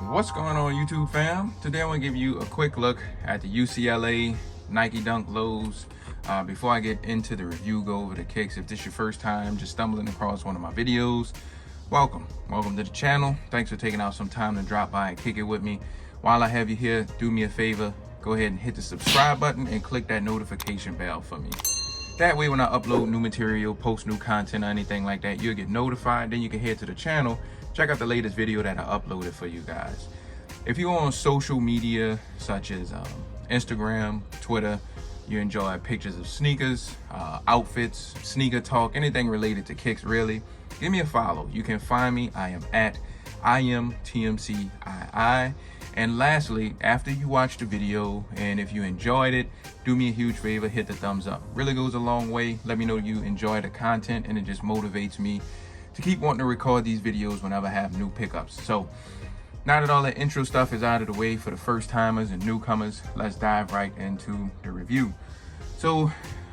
What's going on, YouTube fam? Today I'm going to give you a quick look at the UCLA Nike Dunk lows. Before I get into the review, go over the kicks. If this is your first time just stumbling across one of my videos, welcome to the channel. Thanks for taking out some time to drop by and kick it with me. While I have you here, do me a favor, go ahead and hit the subscribe button and click that notification bell for me. That way when I upload new material, post new content or anything like that, you'll get notified. Then you can head to the channel, check out the latest video that I uploaded for you guys. If you're on social media such as Instagram, Twitter, you enjoy pictures of sneakers, outfits, sneaker talk, anything related to kicks really, give me a follow. You can find me. I am at IamTMCII. And lastly, after you watch the video and if you enjoyed it, do me a huge favor, hit the thumbs up. Really goes a long way. Let me know you enjoy the content, and it just motivates me to keep wanting to record these videos whenever I have new pickups. So now that all the intro stuff is out of the way for the first timers and newcomers, let's dive right into the review. So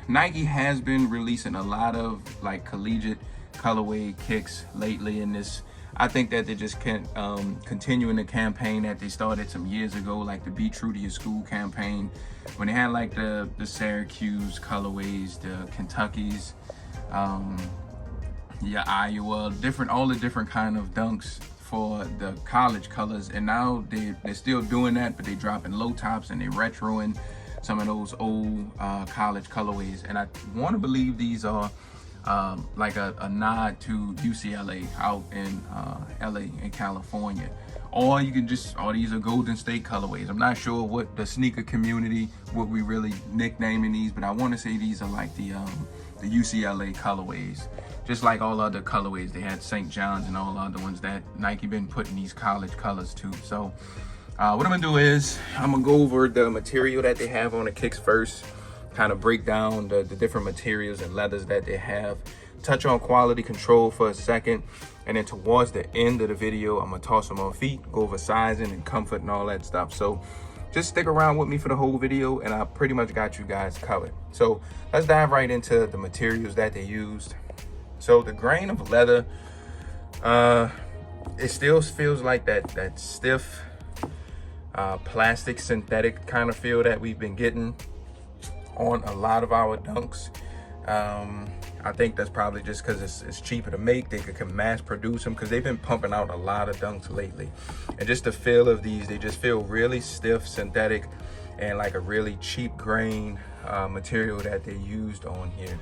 Nike has been releasing a lot of like collegiate colorway kicks lately in this. I think that they just can't continuing the campaign that they started some years ago, like the Be True to Your School campaign, when they had like the Syracuse colorways, the Kentuckys, Iowa, all the different kind of dunks for the college colors. And now they're still doing that, but they dropping low tops and they retroing some of those old college colorways. And I want to believe these are like a nod to UCLA out in LA in California. Or you can just, these are Golden State colorways. I'm not sure what the sneaker community, what we really nicknaming these, but I want to say these are like the UCLA colorways. Just like all other colorways, they had St. John's and all other ones that Nike been putting these college colors to. So what I'm gonna do is I'm gonna go over the material that they have on the kicks first, kind of break down the different materials and leathers that they have, touch on quality control for a second, and then towards the end of the video I'm gonna toss them on feet, go over sizing and comfort and all that stuff. So just stick around with me for the whole video and I pretty much got you guys covered. So let's dive right into the materials that they used. So the grain of leather, it still feels like that stiff plastic synthetic kind of feel that we've been getting on a lot of our dunks. I think that's probably just because it's cheaper to make. They can mass produce them because they've been pumping out a lot of dunks lately. And just the feel of these, they just feel really stiff, synthetic, and like a really cheap grain material that they used on here.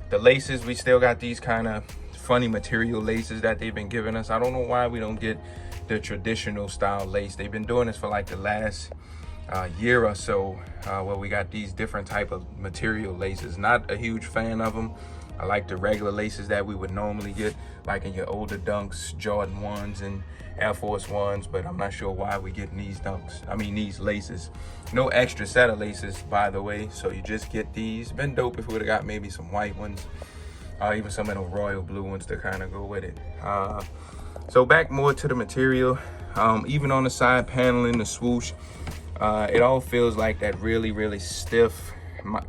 The laces, we still got these kind of funny material laces that they've been giving us. I don't know why we don't get the traditional style lace. They've been doing this for like the last year or so, where we got these different type of material laces. Not a huge fan of them. I like the regular laces that we would normally get like in your older dunks, Jordan 1s and Air Force 1s, but I'm not sure why we're getting these these laces. No extra set of laces, by the way, so you just get these. Been dope if we would have got maybe some white ones, even some of the royal blue ones to kind of go with it. So back more to the material, even on the side paneling, the swoosh, it all feels like that really stiff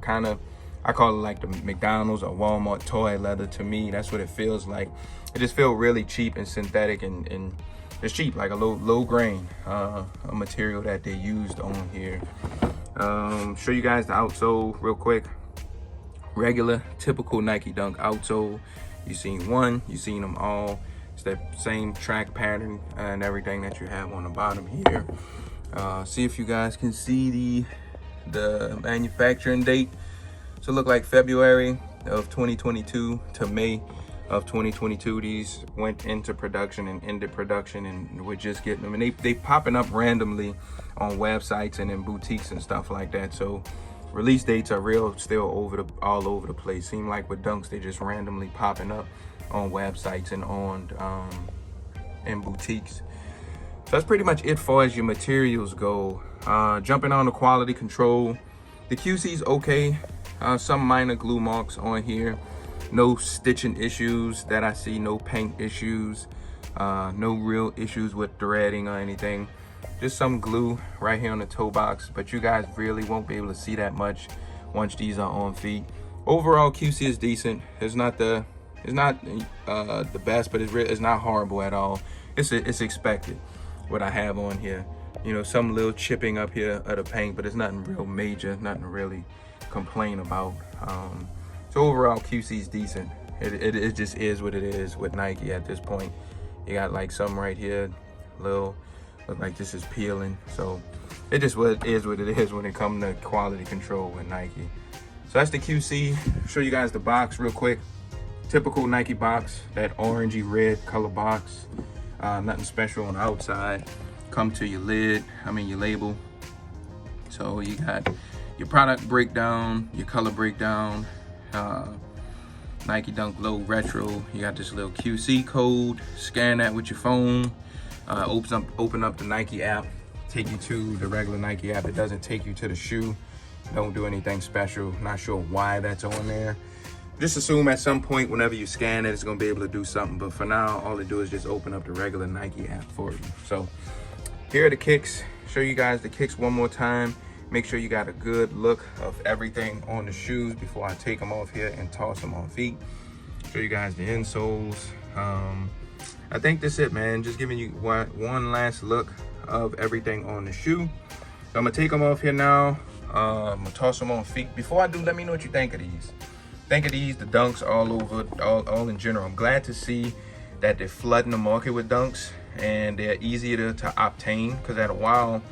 kind of, I call it like the McDonald's or Walmart toy leather. To me, that's what it feels like. It just feels really cheap and synthetic, and it's cheap, like a low grain a material that they used on here. Show you guys the outsole real quick. Regular typical Nike Dunk outsole. You've seen one, you've seen them all. It's that same track pattern and everything that you have on the bottom here. See if you guys can see the manufacturing date. So it looked like February of 2022 to May of 2022. These went into production and ended production, and we're just getting them. And they popping up randomly on websites and in boutiques and stuff like that. So release dates are still all over the place. Seem like with dunks, they just randomly popping up on websites and on in boutiques. So that's pretty much it far as your materials go. Jumping on the quality control, the QC's okay. Some minor glue marks on here. No stitching issues that I see, no paint issues, no real issues with threading or anything. Just some glue right here on the toe box, but you guys really won't be able to see that much once these are on feet. Overall, QC is decent. It's not the best, but it's not horrible at all. It's expected. what I have on here. You know, some little chipping up here of the paint, but it's nothing real major, nothing to really complain about. So overall, QC's decent. It just is what it is with Nike at this point. You got like some right here, little, look like this is peeling. So it just what it is when it comes to quality control with Nike. So that's the QC. Show you guys the box real quick. Typical Nike box, that orangey red color box. Nothing special on the outside. Come to your lid, your label. So you got your product breakdown, your color breakdown, Nike Dunk Low Retro. You got this little QC code. Scan that with your phone. Open up the Nike app. Take you to the regular Nike app. It doesn't take you to the shoe. Don't do anything special. Not sure why that's on there. Just assume at some point whenever you scan it, it's gonna be able to do something. But for now, all it do is just open up the regular Nike app for you. So here are the kicks. Show you guys the kicks one more time. Make sure you got a good look of everything on the shoes before I take them off here and toss them on feet. Show you guys the insoles. I think that's it, man. Just giving you one last look of everything on the shoe. So I'm gonna take them off here now. I'm gonna toss them on feet. Before I do, let me know what you think of these. Think of these, the Dunks all over, all in general. I'm glad to see that they're flooding the market with Dunks and they're easier to obtain, because at a while,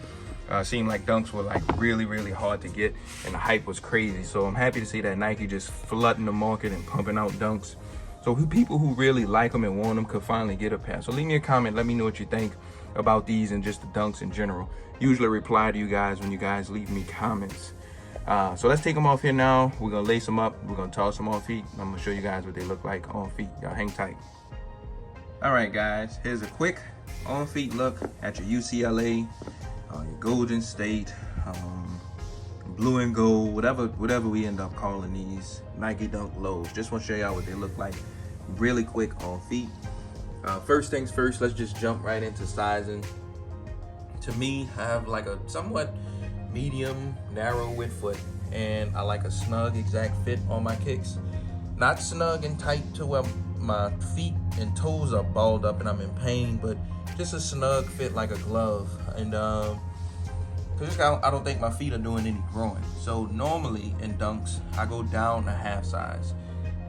seemed like Dunks were like really hard to get and the hype was crazy. So I'm happy to see that Nike just flooding the market and pumping out Dunks. So people who really like them and want them could finally get a pair. So leave me a comment, let me know what you think about these and just the Dunks in general. Usually reply to you guys when you guys leave me comments. So let's take them off here now. We're gonna lace them up, we're gonna toss them on feet. I'm gonna show you guys what they look like on feet. Y'all hang tight. All right guys, here's a quick on feet look at your UCLA, your Golden State, blue and gold, whatever we end up calling these Nike Dunk Lows. Just want to show y'all what they look like really quick on feet. First things first, let's just jump right into sizing. To me, I have like a somewhat medium, narrow width foot, and I like a snug exact fit on my kicks. Not snug and tight to where my feet and toes are balled up and I'm in pain, but just a snug fit like a glove. And cause I don't think my feet are doing any growing. So normally in Dunks, I go down a half size.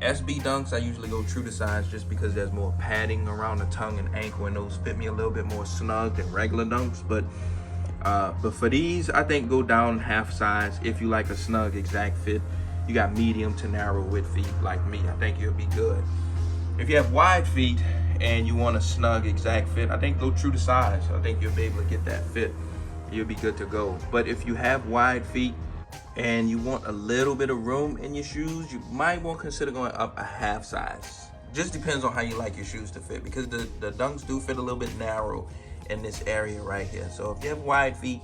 SB Dunks, I usually go true to size just because there's more padding around the tongue and ankle, and those fit me a little bit more snug than regular Dunks. But for these, I think go down half size if you like a snug exact fit. You got medium to narrow width feet like me, I think you'll be good. If you have wide feet and you want a snug exact fit, I think go true to size. I think you'll be able to get that fit. You'll be good to go. But if you have wide feet and you want a little bit of room in your shoes, you might want to consider going up a half size. Just depends on how you like your shoes to fit, because the Dunks do fit a little bit narrow in this area right here. So if you have wide feet,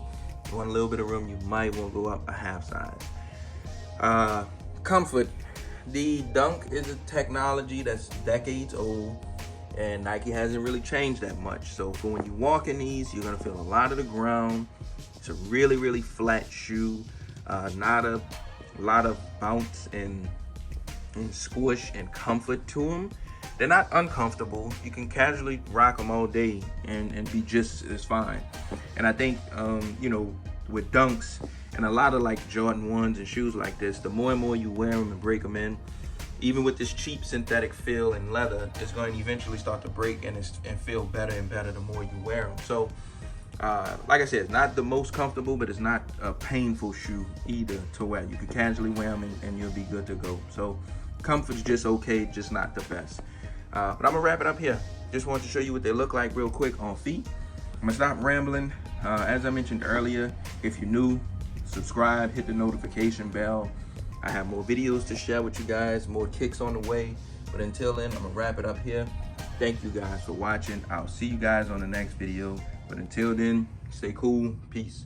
you want a little bit of room, you might want to go up a half size. Comfort. The Dunk is a technology that's decades old, and Nike hasn't really changed that much. So for when you walk in these, you're gonna feel a lot of the ground. It's a really flat shoe. Not a lot of bounce and squish and comfort to them. They're not uncomfortable. You can casually rock them all day and be just as fine. And I think, with Dunks and a lot of like Jordan 1s and shoes like this, the more and more you wear them and break them in, even with this cheap synthetic feel and leather, it's going to eventually start to break and feel better and better the more you wear them. So, like I said, it's not the most comfortable, but it's not a painful shoe either to wear. You can casually wear them and you'll be good to go. So comfort's just okay, just not the best. But I'm gonna wrap it up here. Just wanted to show you what they look like real quick on feet. I'm gonna stop rambling. As I mentioned earlier, if you're new, subscribe, hit the notification bell. I have more videos to share with you guys, more kicks on the way. But until then, I'm gonna wrap it up here. Thank you guys for watching. I'll see you guys on the next video. But until then, stay cool. Peace.